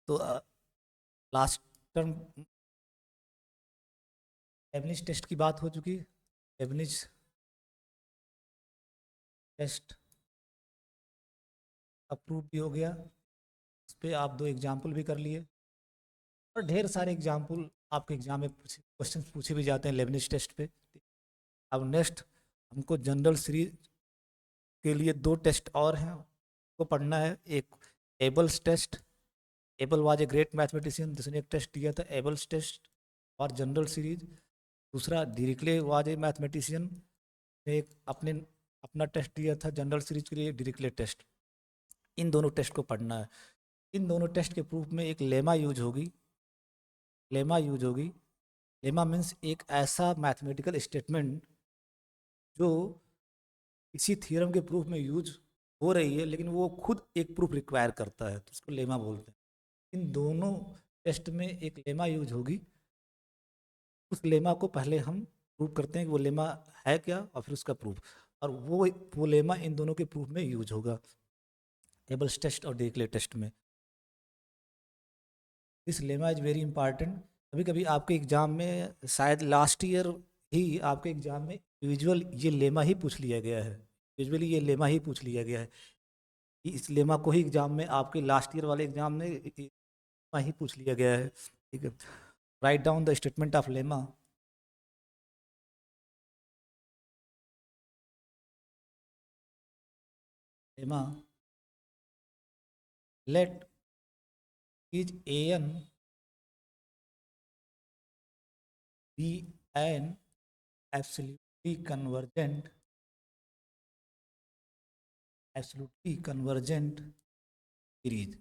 तो last term Lebanese test की बात हो चुकी है। लेबनिज टेस्ट अप्रूव भी हो गया। इस पे आप दो एग्जाम्पल भी कर लिए और ढेर सारे एग्जाम्पल आपके एग्जाम में क्वेश्चन पूछे भी जाते हैं लेबनिज टेस्ट पे। अब नेक्स्ट हमको जनरल सीरीज के लिए दो टेस्ट और हैं को पढ़ना है। एक Abel's test, Abel was a great mathematician, जिसने एक टेस्ट दिया था एबल्स टेस्ट और जनरल सीरीज। दूसरा डिरिक्ले वाज ए मैथमेटिशियन ने एक अपना टेस्ट दिया था जनरल सीरीज के लिए, डिरिक्ले टेस्ट। इन दोनों टेस्ट को पढ़ना है। इन दोनों टेस्ट के प्रूफ में एक लेमा यूज होगी। लेमा यूज होगी। लेमा मीन्स एक ऐसा मैथमेटिकल स्टेटमेंट जो किसी थ्योरम के प्रूफ में यूज हो रही है लेकिन वो खुद एक प्रूफ रिक्वायर करता है, तो उसको लेमा बोलते हैं। इन दोनों टेस्ट में एक लेमा यूज होगी। उस लेमा को पहले हम प्रूव करते हैं कि वो लेमा है क्या और फिर उसका प्रूफ, और वो लेमा इन दोनों के प्रूफ में यूज होगा, एबल्स टेस्ट और डिरिक्ले टेस्ट में। This lemma is very important. कभी कभी आपके एग्जाम में, शायद लास्ट ईयर ही आपके एग्जाम में यूजुअल ये लेमा ही पूछ लिया गया है। यूजुअली ये लेमा ही पूछ लिया गया है कि इस लेमा को ही एग्जाम में, आपके लास्ट ईयर वाले एग्जाम में लेमा ही पूछ लिया गया है। ठीक है, right down the statement of lemma. Lemma, let is an be an absolutely convergent series.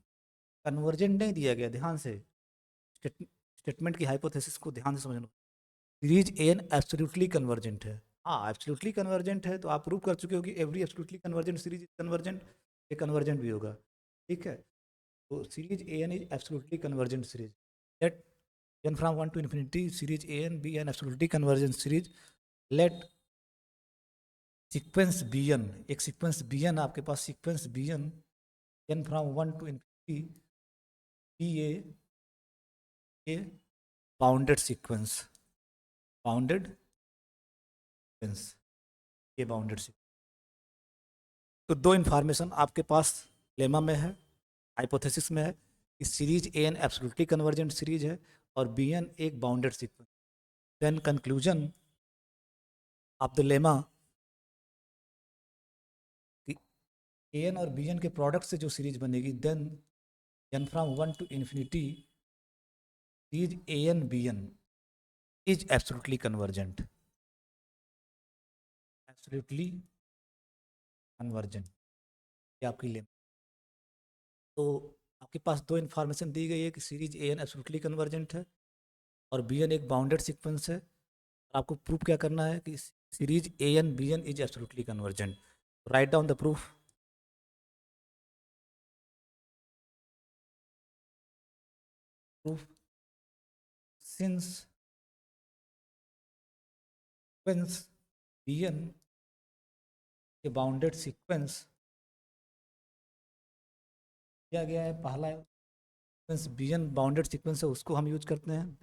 Convergent नहीं दिया गया, ध्यान से स्टेटमेंट की हाइपोथेसिस को ध्यान से समझना। सीरीज एन एब्सोल्युटली कन्वर्जेंट है। हाँ, एब्सोल्युटली कन्वर्जेंट है तो आप प्रूव कर चुके हो कि every absolutely convergent series is convergent. ये कन्वर्जेंट भी होगा। ठीक है, तो series A N is absolutely convergent series. Let N from one to infinity series A N B N absolutely convergent series. Let sequence B N, एक sequence B N आपके पास, sequence B N N from one to infinity B a bounded sequence, bounded sequence, ये bounded sequence. तो दो information आपके पास lemma में है, hypothesis में है कि सीरीज ए एन एब्सोल्युटली कन्वर्जेंट सीरीज है और बी एन एक bounded sequence. Then conclusion of the lemma कि ए एन और बी एन के प्रोडक्ट से जो सीरीज बनेगी, then n from one to infinity series A N B N is absolutely convergent, absolutely convergent. ये आपकी lemma. तो आपके पास दो इन्फॉर्मेशन दी गई है कि सीरीज ए एन एब्सोल्युटली कन्वर्जेंट है और बी एन एक बाउंडेड सीक्वेंस है। आपको प्रूफ क्या करना है कि series A N B N is absolutely convergent. Right down the proof. Proof, since sequence B n के बाउंडेड सीक्वेंस दिया गया है, पहला sequence B n bounded sequence है, उसको हम यूज करते हैं।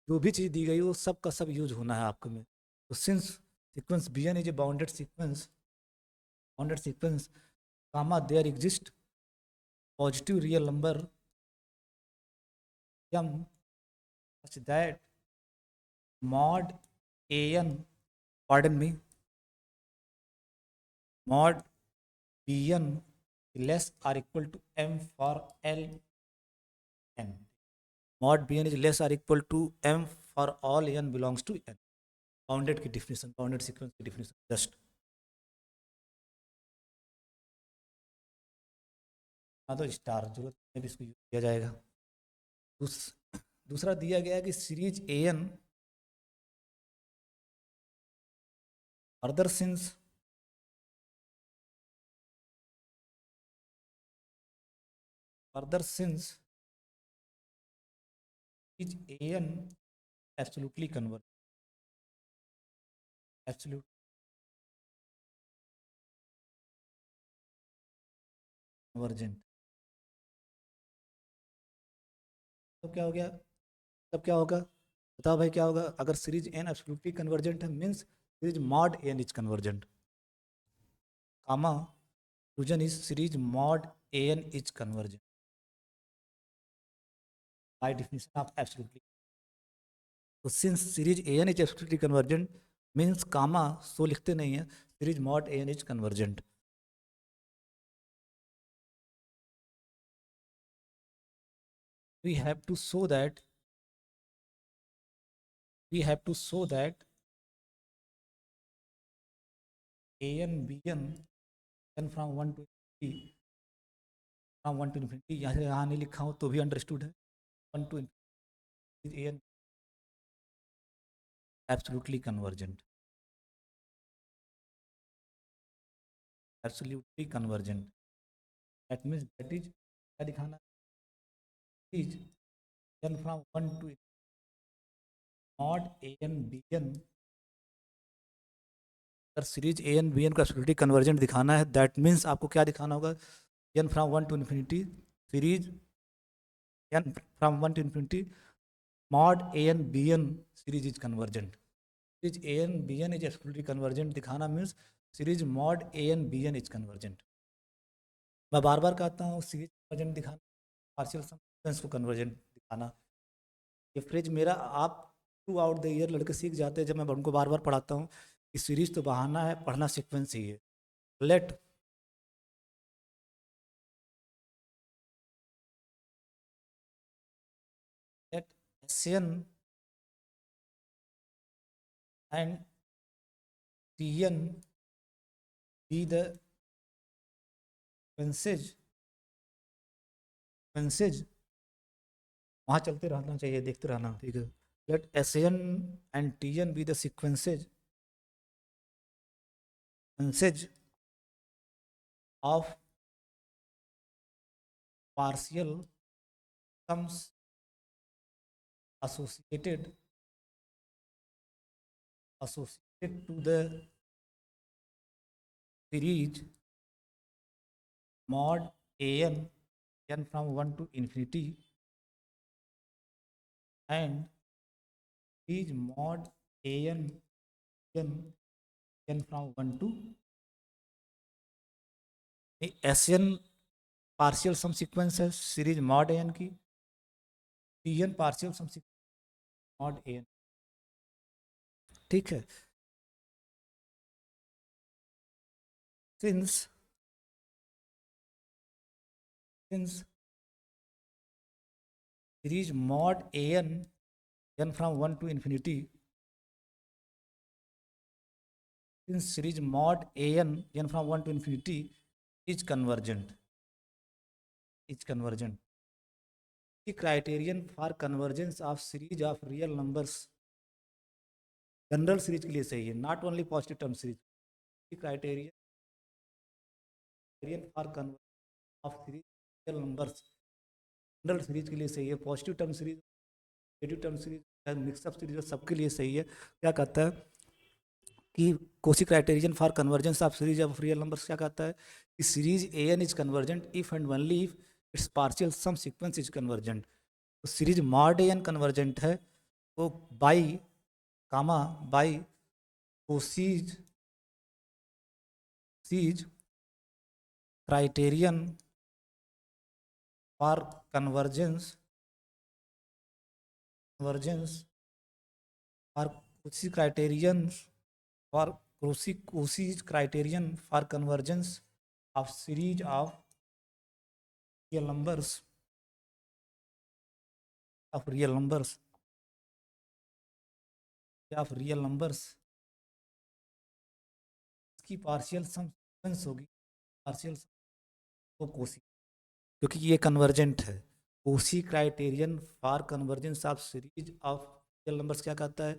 जो भी चीज़ दी गई वो सब का सब यूज होना है आपको में। तो since sequence B N is a bounded sequence comma there exist positive real number m such that mod an, pardon me, mod bn less or equal to m for l n, mod bn is less or equal to m for all n belongs to n। Bounded की definition, bounded sequence की definition just तो star जरूरत है भी इसको use किया जाएगा। दूस, दूसरा दिया गया है कि series A n further since is an absolutely absolute convergent। तो क्या हो गया, तब क्या होगा, बताओ भाई क्या होगा, अगर सीरीज एन एब्सोल्युटली कन्वर्जेंट है means series mod N is convergent, comma conclusion is series mod an is convergent by definition of absolutely. तो since series an is absolutely convergent means कामा सो लिखते नहीं है, series mod an is convergent. We have to show that an bn n from 1 to infinity, from 1 to infinity, यहाँ नहीं लिखा हूँ तो भी अंडरस्टूड है, 1 to infinity an absolutely convergent, absolutely convergent. That means that is क्या दिखाना is n from 1 to mod an bn, अगर series A N B N को एब्सोल्युटली कन्वर्जेंट दिखाना है दैट मीन्स आपको क्या दिखाना होगा, N from 1 to infinity series N from 1 to infinity mod A N B N series is convergent, series A N B N is absolutely convergent दिखाना means series mod A N B N is convergent. मैं बार बार कहता हूँ series convergent दिखाना, partial sum को convergent दिखाना, ये फ्रेज मेरा आप थ्रू आउट द ईयर लड़के सीख जाते हैं जब मैं उनको बार बार पढ़ाता हूँ कि सीरीज तो बहाना है, पढ़ना सीक्वेंस ही है. Let Sn and Tn be the sequences वहाँ चलते रहना चाहिए, देखते रहना, ठीक है. Let Sn and Tn be the sequences of partial sums associated to the series mod an n from 1 to infinity and series mod an n n from 1 to Sn partial sum sequence है series mod n की, Tn partial sum sequence mod n, ठीक है. Since series mod n n from 1 to infinity, since series mod an n from 1 to infinity is convergent, the criterion for convergence of series of real numbers general series के लिए सही है, not only positive term series, criterion for convergence of series real numbers general series के लिए सही है, positive term series, negative term series, mix up series सबके लिए सही है. क्या कहता है कि Cauchy criterion for convergence of series of real numbers क्या कहता है कि series A N is convergent if and only if its partial sum sequence is convergent. तो series mod A N convergent है वो बाई कामा बाई कोसीज सीज criterion for convergence और Cauchy criterion for Cauchy's criterion for convergence of series of real numbers इसकी partial sum sequence होगी, partial तो Cauchy, क्योंकि ये कन्वर्जेंट है. Cauchy criterion for convergence of series of real numbers क्या कहता है,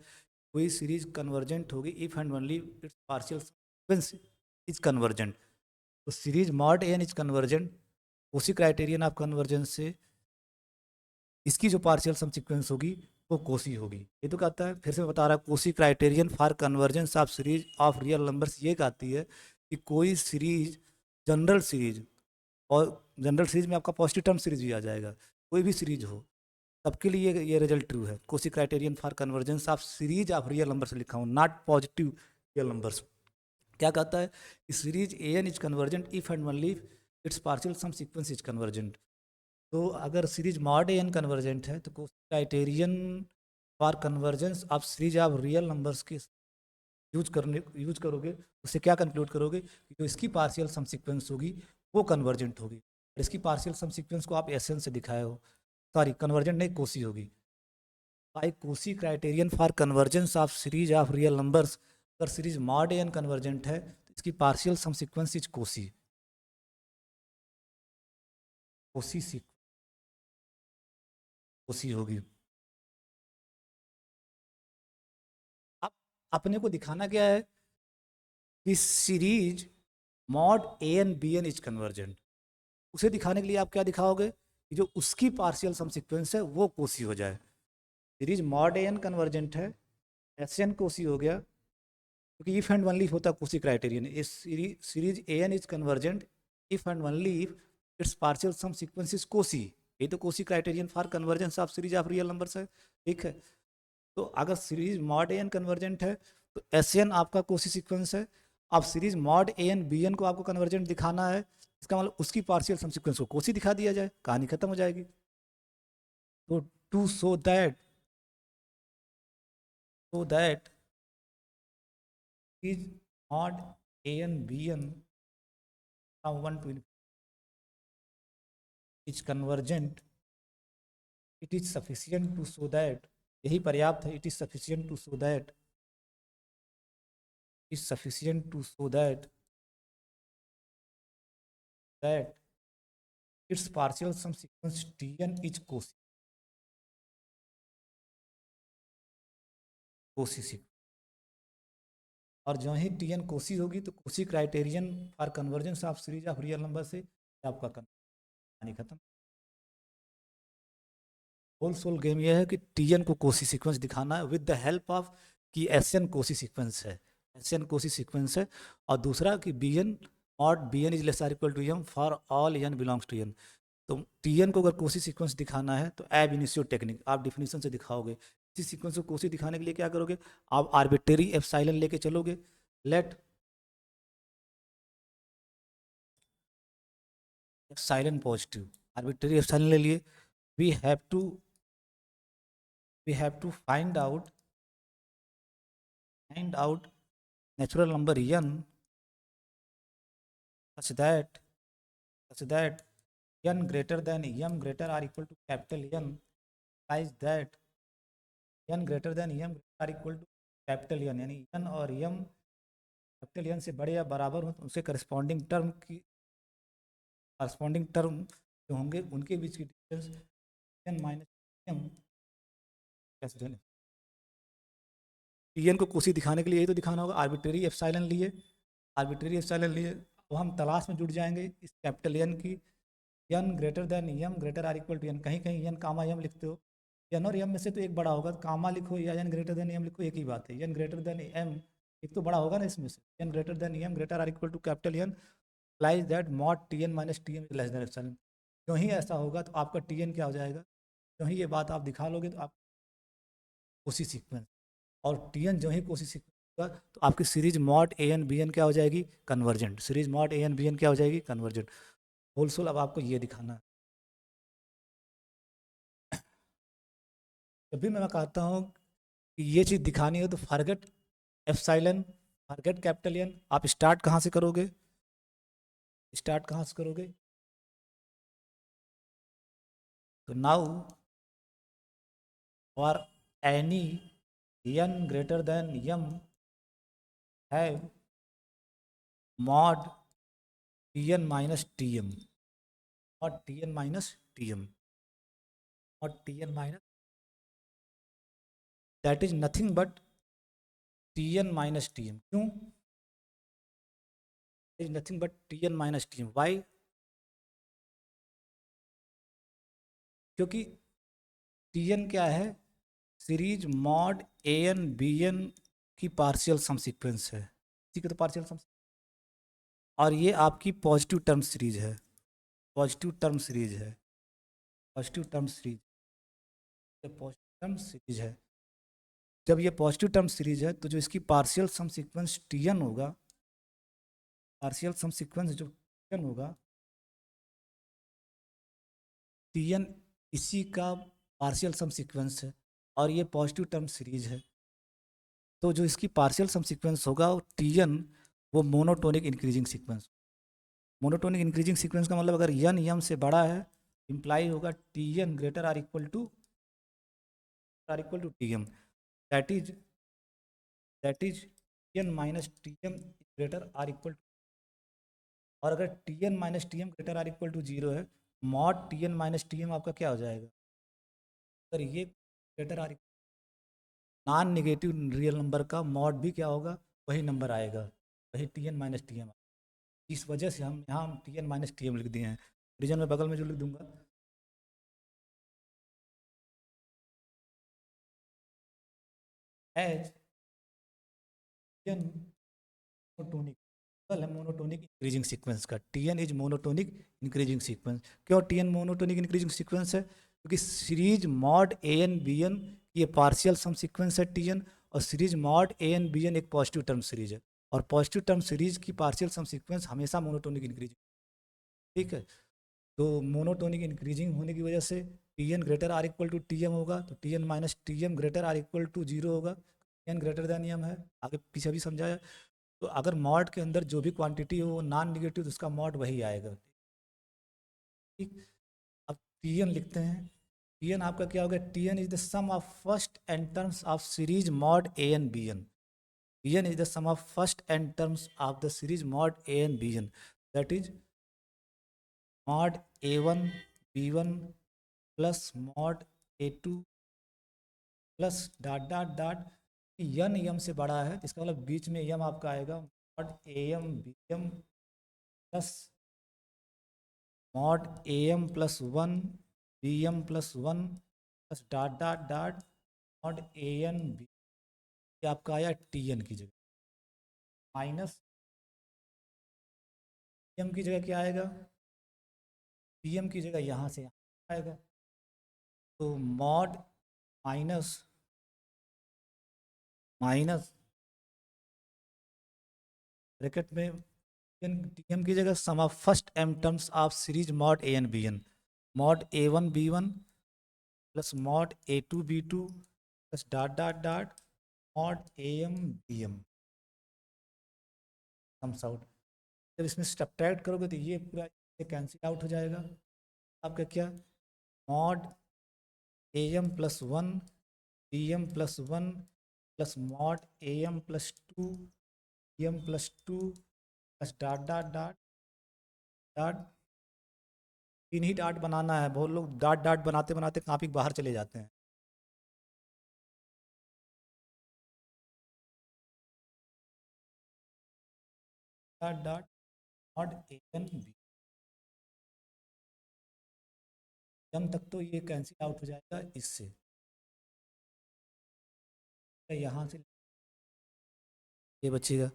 कोई सीरीज कन्वर्जेंट होगी if and only its partial sequence is convergent. तो series mod N is convergent उसी क्राइटेरियन ऑफ कन्वर्जेंस से इसकी जो पार्शियल सम सीक्वेंस होगी वो कोसी होगी. ये तो कहता है, फिर से बता रहा है, Cauchy criterion for convergence of series of real numbers ये कहती है कि कोई सीरीज जनरल सीरीज, और जनरल सीरीज में आपका पॉजिटिव टर्म सीरीज भी आ जाएगा, कोई भी सीरीज हो सबके लिए ये रिजल्ट ट्रू है। Cauchy criterion for convergence of series of real number से लिखा हूँ, नॉट पॉजिटिव रियल नंबर्स। क्या कहता है कि series A N is convergent if and only its partial sum sequence is convergent. तो अगर series mod A N convergent है तो Cauchy criterion for convergence of series of real numbers के use करोगे, उससे क्या कंक्लूड करोगे कि जो इसकी पार्शियल सम सीक्वेंस होगी वो कन्वर्जेंट होगी, और इसकी पार्शियल सम सीक्वेंस को आप एस एन से दिखाए हो, सॉरी कन्वर्जेंट नहीं कोसी होगी। By Cauchy criterion for convergence of series of real numbers, अगर सीरीज मॉड एन कन्वर्जेंट है तो इसकी partial sum sequence is Cauchy, Cauchy Cauchy होगी। अब अपने को दिखाना क्या है कि series mod A N B N is convergent, उसे दिखाने के लिए आप क्या दिखाओगे कि जो उसकी पार्शियल सम सीक्वेंस है वो कोसी हो जाए। Series mod A N convergent है, एस एन कोसी हो गया, क्योंकि इफ एंड ओनली होता है कोसी क्राइटेरियन। इस series A N is convergent if and only if its partial sum sequence is Cauchy, ये तो Cauchy criterion for convergence of series of real numbers है, ठीक है। तो अगर series mod A N convergent है तो एस एन आपका कोसी सीक्वेंस है। अब series mod A N B N को आपको कन्वर्जेंट दिखाना है, इसका मतलब उसकी पार्शियल सम सीक्वेंस को कोसी दिखा दिया जाए, कहानी खत्म हो जाएगी। तो to show that is mod a n b n from 1 to is convergent, it is sufficient to show that, यही पर्याप्त है, it is sufficient to show that, is sufficient to show that its partial sum sequence tn is Kosi sequence, और जो ही TN Kosi होगी तो Cauchy criterion for convergence of series of real number से आपका कहानी खत्म। होल सोल गेम यह है कि टीएन को कोसी सीक्वेंस दिखाना है विद द हेल्प ऑफ कि एस एन कोसी सीक्वेंस है, एस एन कोसी सीक्वेंस है, और दूसरा कि बी एन और b N is less or equal to M for all N belongs to N. तो टीएन को अगर कोसी सीक्वेंस दिखाना है तो एब इनिशियो टेक्निक आप डिफिनीशन से दिखाओगे। इसी सीक्वेंस को कोसी दिखाने के लिए क्या करोगे, आप आर्बिट्रेरी एप्सिलॉन लेके चलोगे, let epsilon positive, arbitrary epsilon ले लिए, we have to we have to find out natural number n such that n greater than m greater or equal to capital N, implies that n greater than m are equal to capital N, यानी n और m capital n से बड़े या बराबर हो तो उनसे corresponding term जो होंगे उनके बीच की डिफरेंस n माइनस m कैसे ढूंढें। टी एन को कोसी दिखाने के लिए यही तो दिखाना होगा, आर्बिट्रेरी एप्सिलॉन लिए, अब हम तलाश में जुट जाएंगे इस कैपिटल एन की, n greater than M greater or equal to N, कहीं कहीं एन कामा एम लिखते हो, एन और एम में से तो एक बड़ा होगा, कामा लिखो या एन ग्रेटर देन एम लिखो एक ही बात है, एन ग्रेटर देन एम एक तो बड़ा होगा ना इसमें से, N greater than M greater or equal to capital N, lies that mod T N minus T m is less than epsilon. क्यों ही ऐसा होगा तो आपका टी एन क्या हो जाएगा, क्यों ही ये बात आप दिखा लोगे तो आप कोसी सीक्वेंस, और टी एन जो ही कोसी सीक्वेंस होगा तो आपकी series mod A N B N क्या हो जाएगी, convergent, series mod A N B N क्या हो जाएगी, कन्वर्जेंट। होलसोल अब आपको ये दिखाना है। जब भी मैं कहता हूँ कि ये चीज़ दिखानी हो तो forget epsilon, forget capital N, आप स्टार्ट कहाँ से करोगे, तो now for any n greater than m have mod tn minus tm, mod tn minus tm, mod tn minus, that is nothing but tn minus tm, क्यों, is nothing but tn minus tm, why, क्योंकि tn क्या है, series mod A N B N की partial sum sequence है, ठीक है, तो partial सम, और ये आपकी पॉजिटिव टर्म सीरीज है, पॉजिटिव टर्म सीरीज है, पॉजिटिव टर्म सीरीज, ये पॉजिटिव टर्म सीरीज है। जब ये पॉजिटिव टर्म सीरीज है तो जो इसकी पार्शियल सम सीक्वेंस Tn होगा, पार्शियल सम सीक्वेंस जो Tn होगा, Tn इसी का पार्शियल सम सीक्वेंस है और ये पॉजिटिव टर्म सीरीज है। तो जो इसकी पार्शियल सम सीक्वेंस होगा वो Tn, वो monotonic increasing sequence. Monotonic increasing sequence का मतलब अगर n m से बड़ा है, इम्प्लाई होगा Tn greater or equal to Tm, that is Tn minus Tm greater or equal to. और अगर Tn minus Tm greater or equal to 0 है, मॉड Tn माइनस Tm आपका क्या हो जाएगा? अगर ये greater are, non negative real number का मॉड भी क्या होगा, वही नंबर आएगा, वही Tn माइनस Tm। इस वजह से हम यहाँ Tn माइनस Tm लिख दिए हैं। रीजन में बगल में जो लिख दूंगा, एज Tn मोनोटोनिक, है मोनोटोनिक इंक्रीजिंग सीक्वेंस का। Tn is monotonic increasing sequence. क्यों Tn मोनोटोनिक इंक्रीजिंग सीक्वेंस है? क्योंकि सीरीज मॉड An Bn ये पार्शियल सम सीक्वेंस है Tn, और सीरीज मॉड An Bn एक पॉजिटिव टर्म सीरीज है, और पॉजिटिव टर्म सीरीज की पार्शियल सम सीक्वेंस हमेशा मोनोटोनिक इंक्रीजिंग। ठीक है, तो मोनोटोनिक इंक्रीजिंग होने की वजह से Tn greater or equal to Tm होगा, तो Tn minus Tm greater or equal to 0 होगा। Tn ग्रेटर देन एम है, आगे पीछे भी समझाया। तो अगर मॉड के अंदर जो भी क्वांटिटी हो वो नॉन निगेटिव, तो उसका मॉड वही आएगा। ठीक, अब Tn लिखते हैं। Tn आपका क्या होगा? Tn is the sum of first N terms of series mod An Bn। Tn is the sum of first n terms of the series mod An Bn, that is mod A1 B1 plus mod A2 plus dot dot dot. n m से बड़ा है, इसका मतलब बीच में m आपका आएगा, mod am bm plus mod am plus 1 bm plus 1 plus dot dot dot mod an b। ये आपका आया Tn की जगह, माइनस m की जगह क्या आएगा? Pm की जगह यहाँ से यहाँ आएगा, तो मॉड माइनस माइनस ब्रैकेट में Tm की जगह sum of first m terms of series mod An Bn, mod A1 B1 plus mod A2 B2 plus dot dot dot mod Am Bm comes out. जब इसमें subtract करोगे तो ये पूरा cancel out हो जाएगा। आपका क्या, mod Am plus 1 Bm plus 1 plus mod Am plus 2 Bm plus 2 plus dot dot dot dot. तीन ही डॉट बनाना है, बहुत लोग डॉट डॉट बनाते बनाते काफी बाहर चले जाते हैं। Dot dot mod An B, जम तक तो ये कैंसिल आउट हो जाएगा इससे, यहाँ से ये बचेगा।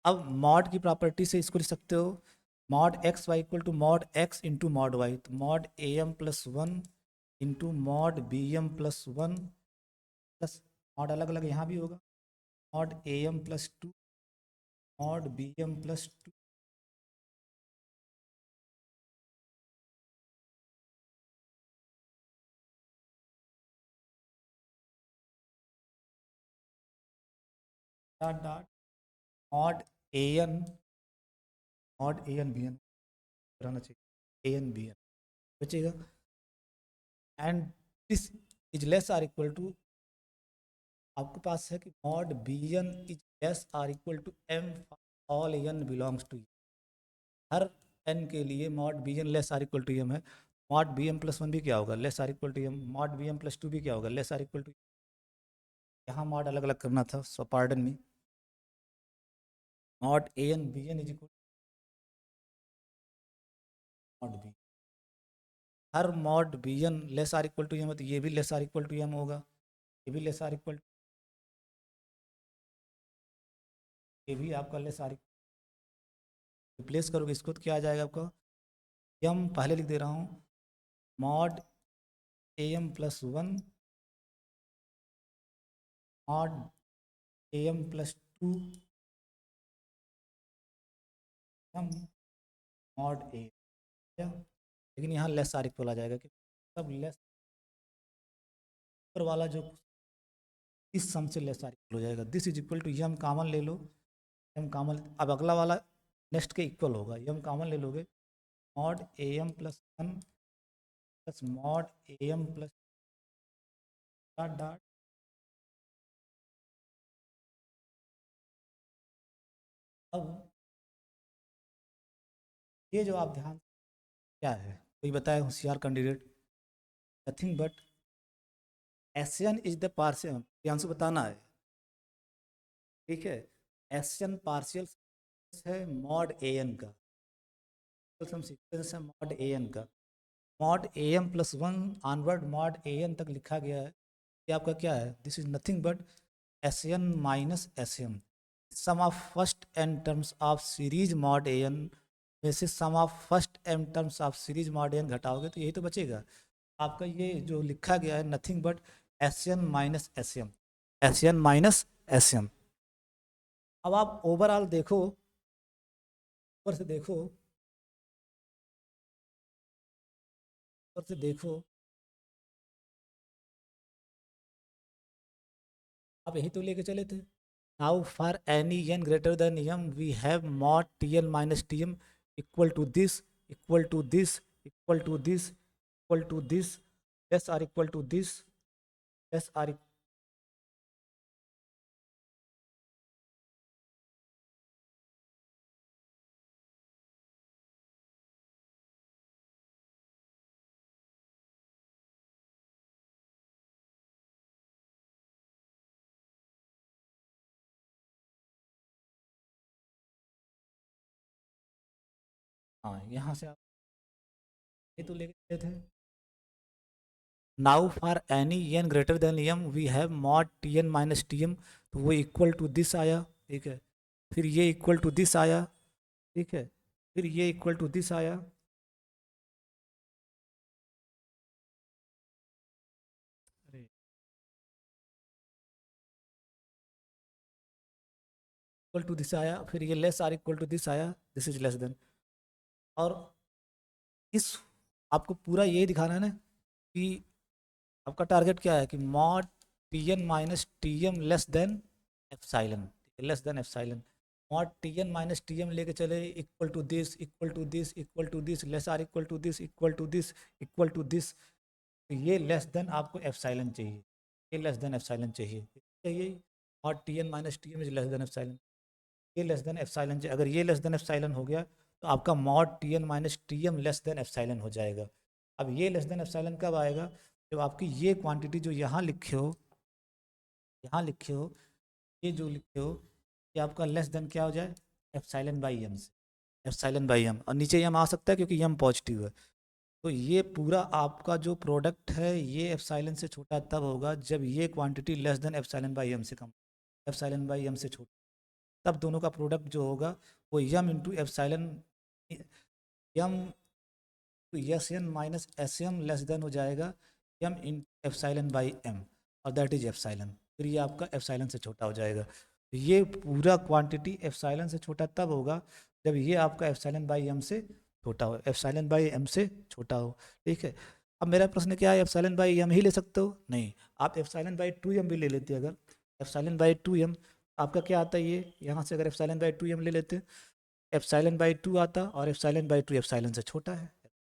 अब मॉड की प्रॉपर्टी से इसको लिख सकते हो, mod X Y equal to mod X into mod Y, तो mod A M plus 1 into mod B M plus 1 plus mod अलग अलग यहाँ भी होगा, mod A M plus 2 mod B M plus 2 dot dot mod A N, mod A N B N रहना चाहिए, A N B N बचेगा। And this is less or equal to, आपके पास है कि mod B N is less or equal to M all N belongs to, हर N के लिए mod B N less or equal to M है। Mod B M plus 1 भी क्या होगा, less or equal to M. Mod B M plus 2 भी क्या होगा, लेस आर इक्वल टू। यहाँ मॉड अलग अलग करना था, so pardon me. Mod A N B N is equal mod B, her mod B N less or equal to M है, तो ये भी less or equal to m होगा, ये भी लेस आर इक्वल, ये भी आपका लेस आर। रिप्लेस करोगे इसको तो क्या आ जाएगा आपका, एम पहले लिख दे रहा हूँ, mod am plus one mod am plus two M mod A, लेकिन यहाँ लेस आर इक्वल आ जाएगा कि सब लेस ऊपर वाला जो इस सम से लेस आर इक्वल हो जाएगा। This is equal to m common ले लो, यम कॉमन, अब अगला वाला नेक्स्ट के इक्वल होगा, यम कॉमन ले लोगे mod A M plus one plus mod A M plus dot dot अब ये जो आप ध्यान क्या है, कोई बताए होशियार candidate? Nothing but s N is the partial, Priyanshu बताना है, ठीक है। एस एन पार्शियल है मॉड ए एन का, सम सीक्वेंस है मॉड ए एन का, mod A M plus one onward mod A n तक लिखा गया है। ये आपका क्या है? This is nothing but s N minus S m, sum of first N terms of series mod A n में से सम of first N terms of series mod A N घटाओगे तो यही तो बचेगा आपका। ये जो लिखा गया है nothing but s N minus S m, s N minus S m. अब आप ओवरऑल देखो, ऊपर से देखो, ऊपर से देखो, आप यही तो लेके चले थे। Now for any n greater than m we have mod T N minus T m equal to this, equal to this, equal to this, equal to this, less or equal to this, less or. हाँ, यहाँ से आप ये तो लेके चले थे। Now for any n greater than m we have mod T N minus T m, तो वो इक्वल टू दिस आया, ठीक है। फिर ये इक्वल टू दिस आया, ठीक है। फिर ये इक्वल टू दिस आया, अरे इक्वल टू दिस आया, फिर ये less or equal to this आया, दिस इज लेस देन। और इस आपको पूरा ये दिखाना है ना कि आपका टारगेट क्या है कि mod T N minus T M less than epsilon, less than epsilon. Mod T N minus T m लेके चले equal to this, equal to this, equal to this, less or equal to this, equal to this, equal to this, तो ये less than आपको epsilon चाहिए, ये less than epsilon चाहिए। Mod T N minus T m is less than epsilon, ये less than epsilon चाहिए। अगर ये लेस देन एप्साइलन हो गया तो आपका mod T N minus T M less than epsilon हो जाएगा। अब ये लेस देन एप्साइलन कब आएगा? जब आपकी ये क्वांटिटी जो यहाँ लिखे हो, यहाँ लिखे हो, ये जो लिखे हो, ये आपका लेस देन क्या हो जाए? एप्साइलन बाई एम से, एप्साइलन बाई एम, और नीचे एम आ सकता है क्योंकि एम पॉजिटिव है। तो ये पूरा आपका जो प्रोडक्ट है ये एप्साइलन से छोटा तब होगा जब ये quantity less than epsilon by m से कम, एप्साइलन बाई एम से छोटा, तब दोनों का प्रोडक्ट जो होगा वो M into epsilon, M to S N minus S M less than हो जाएगा M in epsilon by M, और दैट इज एप्साइलन। फिर ये आपका एप्साइलन से छोटा हो जाएगा। तो ये पूरा क्वांटिटी एप्साइलन से छोटा तब होगा जब ये आपका एप्साइलन बाई एम से छोटा हो, एप्साइलन बाई एम से छोटा हो, ठीक है। अब मेरा प्रश्न क्या है, एप्साइलन बाई एम ही ले सकते हो? नहीं, आप एप्साइलन बाई टू एम भी ले लेते। अगर एप्साइलन बाई टू एम आपका क्या आता है, ये यहाँ से अगर एप्साइलन बाई टू एम ले लेते, एप्साइलन बाई टू आता, और एप्साइलन बाई टू एप्साइलन से छोटा है,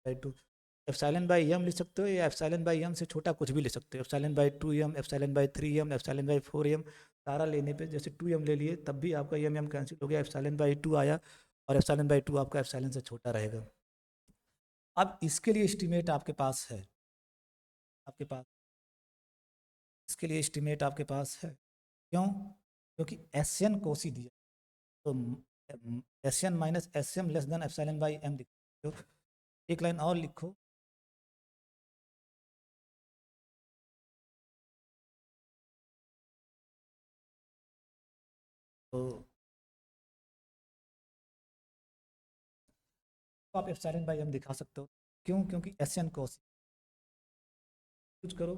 by two. Epsilon by m लिख सकते हो या एप्साइलन बाई एम से छोटा कुछ भी ले सकते हो, epsilon by two m, epsilon by three m, epsilon by four m. सारा लेने पे जैसे टू एम ले लिए तब भी आपका एम एम कैंसिल हो गया, एप्साइलन बाई टू आया, और एप्साइलन बाई टू आपका एप्साइलन से छोटा रहेगा। अब इसके लिए एस्टिमेट आपके पास है, आपके पास इसके लिए एस्टिमेट आपके पास है। क्यों? क्योंकि एस एन कोसी दिया, तो S N minus S M less than epsilon by m लिखो। एक लाइन और लिखो, तो आप एप्सिलॉन बाई एम दिखा सकते हो। क्यों? क्योंकि एस एन कोस यूज करो,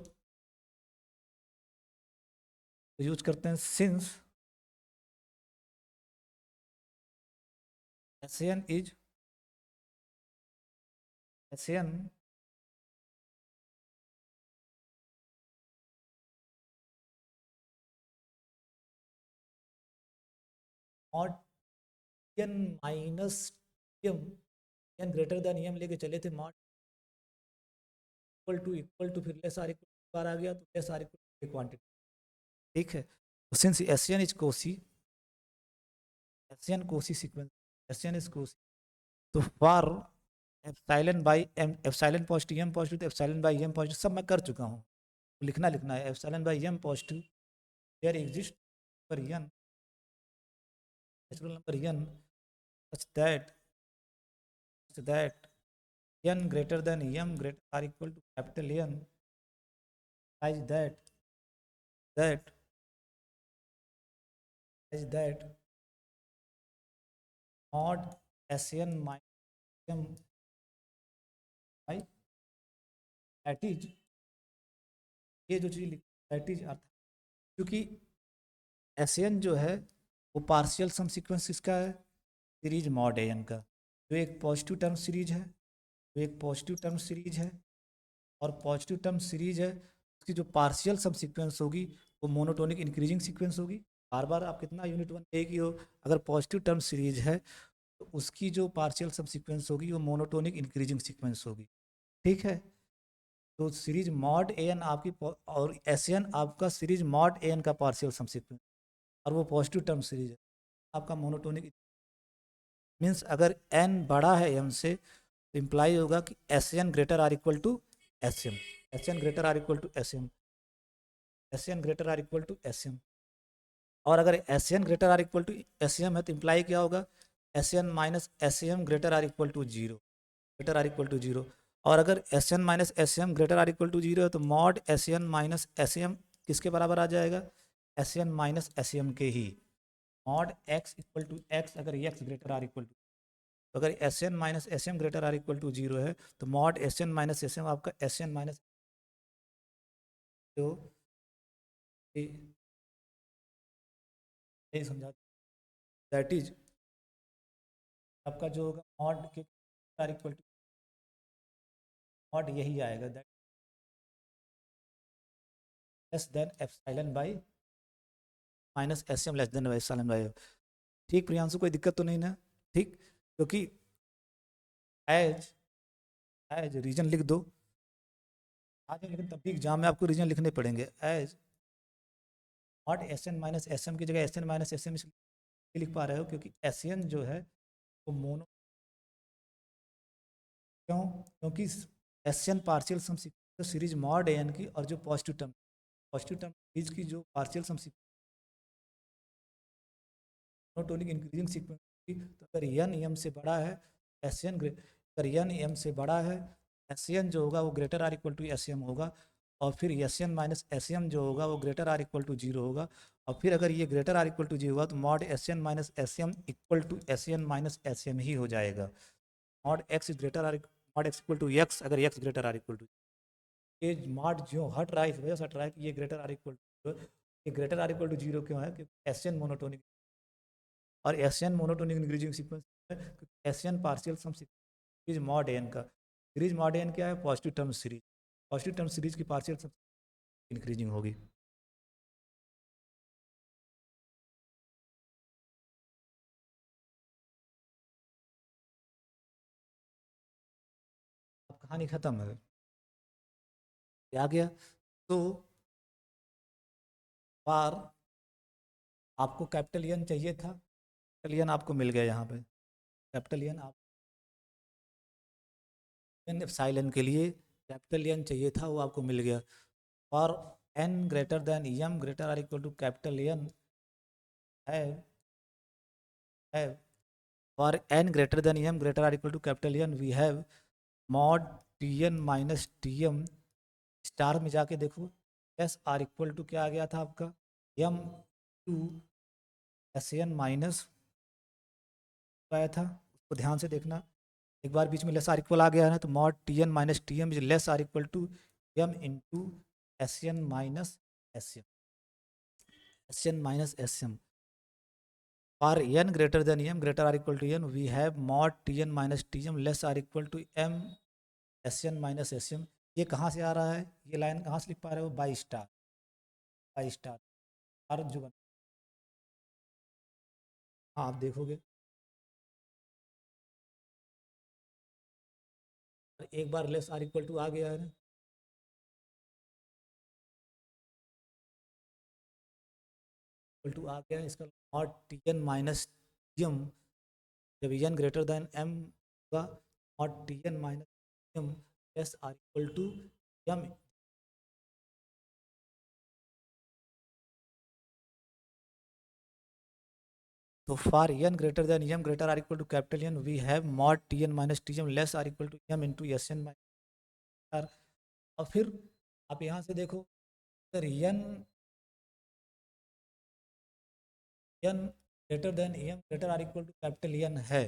तो यूज करते हैं since N is N mod N minus M, N greater than M लेके चले थे, मॉड इक्वल टू फिर लेस आर इक्वल बार आ गया तो लेस आर इक्वल क्वांटिटी। ठीक है, तो since S N is Cauchy, S N Cauchy sequence, S N is Cauchy, तो for epsilon by M, epsilon positive M positive, तो एप्सिलॉन बाई एम पॉजिटिव सब मैं कर चुका हूँ, लिखना है epsilon by M positive there exist पर N natural number N such that n greater than m greater are equal to capital N, such that that mod Sn minus m by, that is, ये जो चीज़ that is earth, क्योंकि Sn जो है वो partial sum sequence किसका है, series mod N का, जो एक पॉजिटिव टर्म सीरीज है, जो एक पॉजिटिव टर्म सीरीज है, और पॉजिटिव टर्म सीरीज है उसकी जो पार्शियल सब सीक्वेंस होगी वो मोनोटोनिक इंक्रीजिंग सीक्वेंस होगी। बार बार आप कितना यूनिट वन एक ही हो, अगर पॉजिटिव टर्म सीरीज है तो उसकी जो पार्शियल सब सीक्वेंस होगी वो मोनोटोनिक इंक्रीजिंग सीक्वेंस होगी। ठीक है, तो सीरीज मॉड ए एन आपकी और एस एन आपका सीरीज मॉड ए एन का पार्शियल सम सीक्वेंस, और वो पॉजिटिव टर्म सीरीज है आपका मोनोटोनिक। मीन्स अगर एन बड़ा है एम से तो इम्प्लाई होगा कि S n greater or equal to S m, s n greater or equal to S m, s n greater or equal to S m. और अगर S n greater or equal to S m है तो imply क्या होगा, s N minus S M greater or equal to zero, greater or equal to zero. और अगर S N minus S M greater or equal to zero है तो mod S N minus S M किसके बराबर आ जाएगा, S N minus S M के ही। Mod X equal to X, अगर X greater or equal to, तो अगर S N minus S M greater or equal to zero है तो mod S N minus S M आपका S N minus, तो यही समझा, दैट इज आपका जो होगा मॉड के आर इक्वल टू मॉड यही आएगा, that less than epsilon by minus S M less than epsilon by. ठीक प्रियांशु, कोई दिक्कत तो नहीं ना? ठीक, क्योंकि एज एज रीजन लिख दो आज, लेकिन तब भी एग्जाम में आपको रीजन लिखने पड़ेंगे। As mod S N minus S m की जगह s N minus S m लिख पा रहे हो क्योंकि एस एन जो है वो मोनो, क्यों, क्योंकि S N partial sum series mod ए एन की, और जो पॉजिटिव टर्म सीरीज की जो partial sum monotonic increasing sequence की, तो अगर एन एम से बड़ा है एस एन, अगर एन एम से बड़ा है एस एन जो होगा वो greater or equal to S M होगा, और फिर S N minus S M जो होगा वो greater or equal to zero होगा, और फिर अगर ये greater or equal to zero होगा तो mod S N minus S M equal to S N minus S M ही हो जाएगा। Mod X greater or, mod X equal to X, अगर X greater or equal to, ये mod जो हट रहा है इस वजह से हट रहा है कि ये ग्रेटर आर इक्वल टू, ये greater or equal to zero क्यों है, क्योंकि एस एन मोनोटोनिक, और S N monotonic increasing sequence है, S N partial sum series mod N का, सीरीज मॉड एन क्या है, positive term series, positive term series की पार्शियल सम इंक्रीजिंग होगी। अब कहानी खत्म है, आ गया। तो बार आपको कैपिटल एन चाहिए था, कैपिटल एन आपको मिल गया यहाँ पे, कैपिटल एन आप एन साइलेन के लिए कैपिटल एन चाहिए था वो आपको मिल गया। और n greater than M greater or equal to capital n है, for n greater than m greater or equal to capital N we have mod tn minus tm, star में जाके देखो एस आर इक्वल टू क्या आ गया था आपका, m to S N minus आया था, उसको ध्यान से देखना, एक बार बीच में लेस आर इक्वल आ गया है ना, तो mod T N minus T m is less or equal to m into S N minus S m, s N minus S m. For n greater than m greater or equal to n, we have mod tn minus tm less or equal to m sn minus sm। ये कहाँ से आ रहा है, ये line कहाँ से लिख पा रहे हो, बाई स्टार, बाई स्टार और जो हाँ आप देखोगे एक बार लेस आर इक्वल टू आ गया है ना, इक्वल टू आ गया है, इसका mod T N minus T M, जब एन ग्रेटर देन एम होगा mod T N minus T M less or equal to M. तो for N greater than M greater or equal to capital N we have mod T N minus T M less or equal to M into S N minus. और फिर आप यहाँ से देखो, अगर n greater than M greater or equal to capital n है,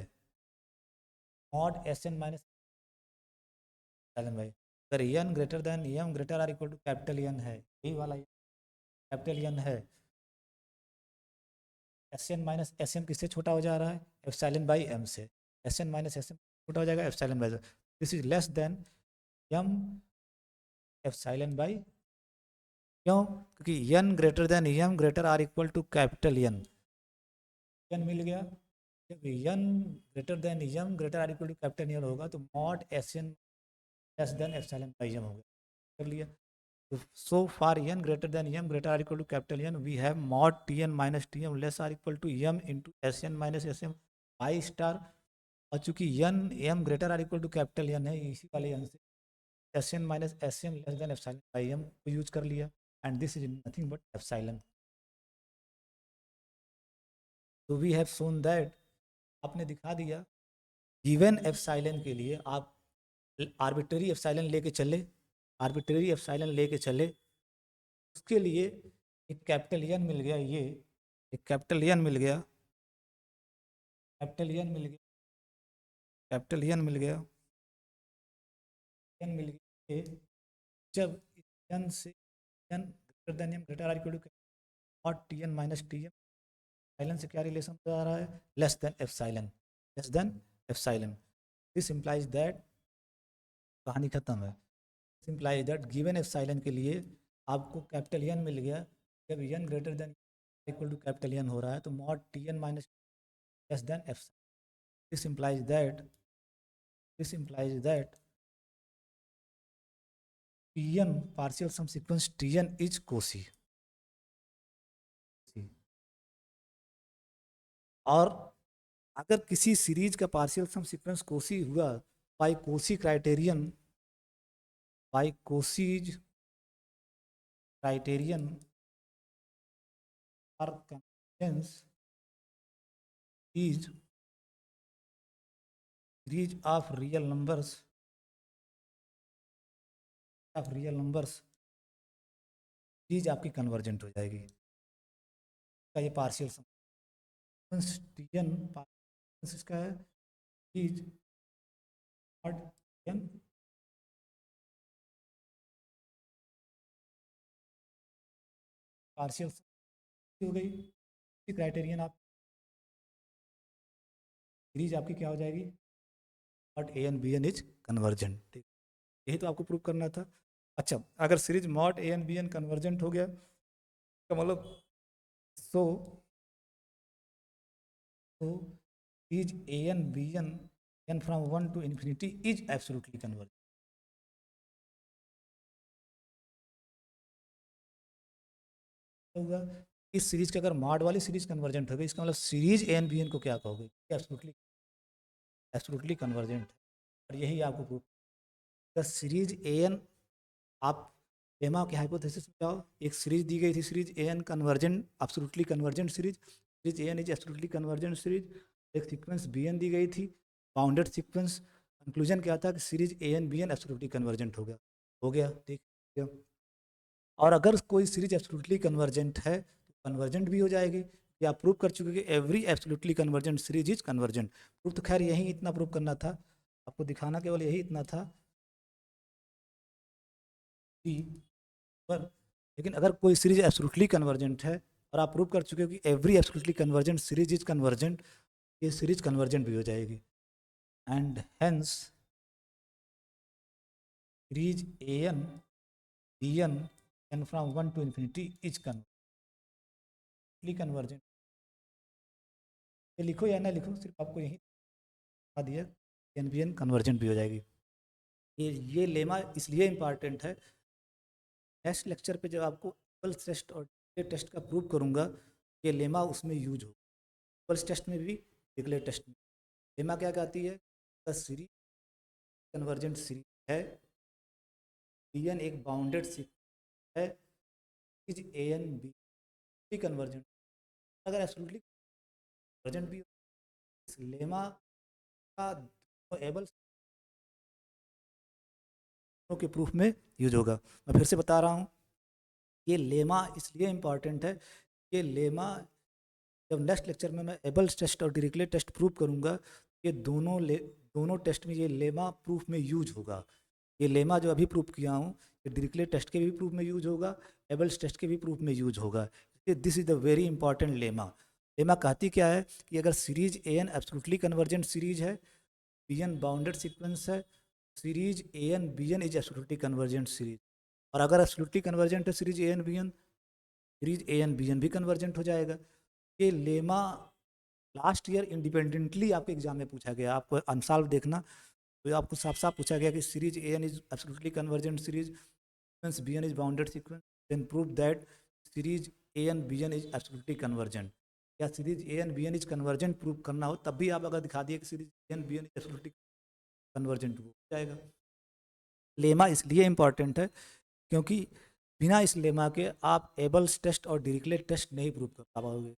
mod S N minus भाई, अगर n greater than M greater or equal to capital n है, यही वाला कैपिटल एन है, S N minus S m किससे छोटा हो जा रहा है, एप्सिलॉन बाई एम से, s N minus S m छोटा हो जाएगा epsilon by, this is less then M epsilon by, क्यों, क्योंकि N greater than M greater or equal to capital N मिल गया। जब N greater than M greater or equal to capital N होगा तो mod S N less than epsilon by M हो गया, कर लिया। So for n greater than m greater or equal to capital N, we have mod Tn minus Tm less or equal to m into Sn minus Sm by star। और चूंकि n m greater or equal to capital N है, इसी वाले n से Sn minus Sm less than epsilon by m को use कर लिया, and this is nothing but epsilon। तो we have shown that, आपने दिखा दिया, given epsilon के लिए आप आर्बिट्रेरी एप्सिलॉन लेके चले, आर्बिट्रेरी एप्सिलॉन लेके चले, उसके लिए एक कैपिटल एन मिल गया, ये एक कैपिटल एन मिल गया, कैपिटल एन मिल गया, कैपिटल एन मिल गया, एन मिल गया। ये जब एन से N greater than M greater or equal to और T N minus T M, epsilon से क्या रिलेशन आ रहा है, less than epsilon, less than epsilon. This implies that, कहानी खत्म है, this implies that given epsilon के लिए आपको कैपिटल एन मिल गया, जब N greater than equal to capital N हो रहा है तो mod T N minus less than epsilon. This implies that, this implies that Tn partial sum sequence Tn is Cauchy. और अगर किसी सीरीज का पार्शियल सम सीक्वेंस कोसी हुआ by Cauchy criterion, by Cauchy's criterion और convergence is series of real numbers, of real numbers, series आपकी convergent हो जाएगी। का ये पार्शियल सम Tn पार्शियल इसका है सीरीज और Tn पार्शियल हो गई, क्राइटेरियन आप सीरीज आपकी क्या हो जाएगी, mod A N B N is convergent. ठीक, यही तो आपको प्रूव करना था। अच्छा, अगर series mod A N B n convergent हो गया तो मतलब so series A N B N N from 1 to infinity is absolutely convergent होगा। इस सीरीज के अगर मॉड वाली सीरीज कन्वर्जेंट हो गई, इसका मतलब series A N B N को क्या कहोगे, एब्सोल्युटली, एब्सोल्युटली कन्वर्जेंट। और यही आपको प्रूव, अगर सीरीज ए एन, आप लेमा के हाइपोथेसिस में जाओ, एक सीरीज दी गई थी series A N convergent, absolutely convergent series, series A N is absolutely convergent series, एक सीक्वेंस बी एन दी गई थी, बाउंडेड सीक्वेंस, कंक्लूजन क्या था कि series A N B N absolutely convergent हो गया, हो गया, ठीक है। और अगर कोई सीरीज एब्सोल्युटली कन्वर्जेंट है तो कन्वर्जेंट भी हो जाएगी, ये आप प्रूव कर चुके कि every absolutely convergent series is convergent. Proof तो खैर यही इतना प्रूव करना था, आपको दिखाना केवल यही इतना था। डी पर, लेकिन अगर कोई सीरीज एब्सोल्युटली कन्वर्जेंट है और आप प्रूव कर चुके हो कि every absolutely convergent series is convergent, ये सीरीज कन्वर्जेंट भी हो जाएगी, and hence series A N B n from 1 to infinity is convergent. ये लिखो या ना लिखो, सिर्फ आपको यही बता दिया, एन बी एन कन्वर्जेंट भी हो जाएगी। ये लेमा इसलिए इम्पॉर्टेंट है, नेक्स्ट लेक्चर पे जब आपको पल्स टेस्ट और टेस्ट का प्रूव करूँगा, ये लेमा उसमें यूज हो, पल्स टेस्ट में भी डिक्लेयर टेस्ट में। लेमा क्या कहती है, सीरीज कन्वर्जेंट सीरीज है, बी एन एक बाउंडेड सीरीज है, series A N b convergent, अगर एब्सोल्युटली कन्वर्जेंट भी हो, इस लेमा का एबल के प्रूफ में यूज होगा। मैं फिर से बता रहा हूँ, ये लेमा इसलिए इम्पॉर्टेंट है, ये लेमा जब नेक्स्ट लेक्चर में मैं एबल्स टेस्ट और डिरिक्लेट टेस्ट प्रूव करूँगा, ये दोनों टेस्ट में ये लेमा प्रूफ में यूज होगा। ये लेमा जो अभी प्रूव किया हूँ, ये डिरिक्लेट टेस्ट के भी प्रूफ में यूज होगा, एबल्स टेस्ट के भी प्रूफ में यूज होगा। This is the very important lemma. Lemma कहती क्या है कि अगर सीरीज ए एन एब्सोल्युटली कन्वर्जेंट सीरीज है, बी एन बाउंडेड सीक्वेंस है, series A N B N is absolutely convergent series, और अगर एब्सोल्युटली कन्वर्जेंट है series A N B N, series A N B n भी कन्वर्जेंट हो जाएगा। ये lemma last year independently आपके एग्जाम में पूछा गया, आपको अनसॉल्व देखना, तो आपको साफ साफ पूछा गया कि series A N is absolutely convergent series, sequence B N is bounded sequence, then prove that series A N B N is absolutely convergent. या series A N B N is convergent prove करना हो, तब भी आप अगर दिखा दिए कि series A N B N is absolutely convergent, हो जाएगा। लेमा इसलिए इंपॉर्टेंट है क्योंकि बिना इस लेमा के आप एबल्स टेस्ट और डिरिक्लेट टेस्ट नहीं प्रूव कर पाओगे।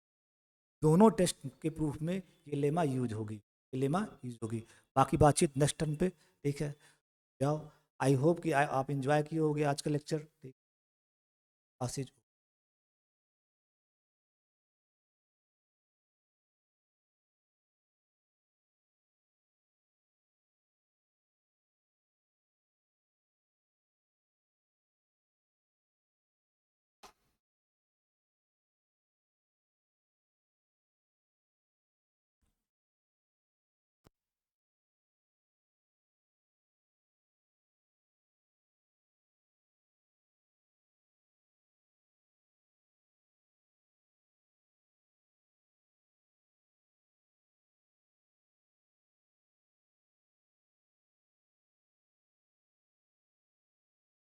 दोनों टेस्ट के प्रूफ में ये लेमा यूज होगी, ये लेमा यूज होगी। बाकी बातचीत नेक्स्ट टर्न पे, ठीक है, जाओ। आई होप कि आप इंजॉय किए होगे आज का लेक्चर, ठीक, आशीष।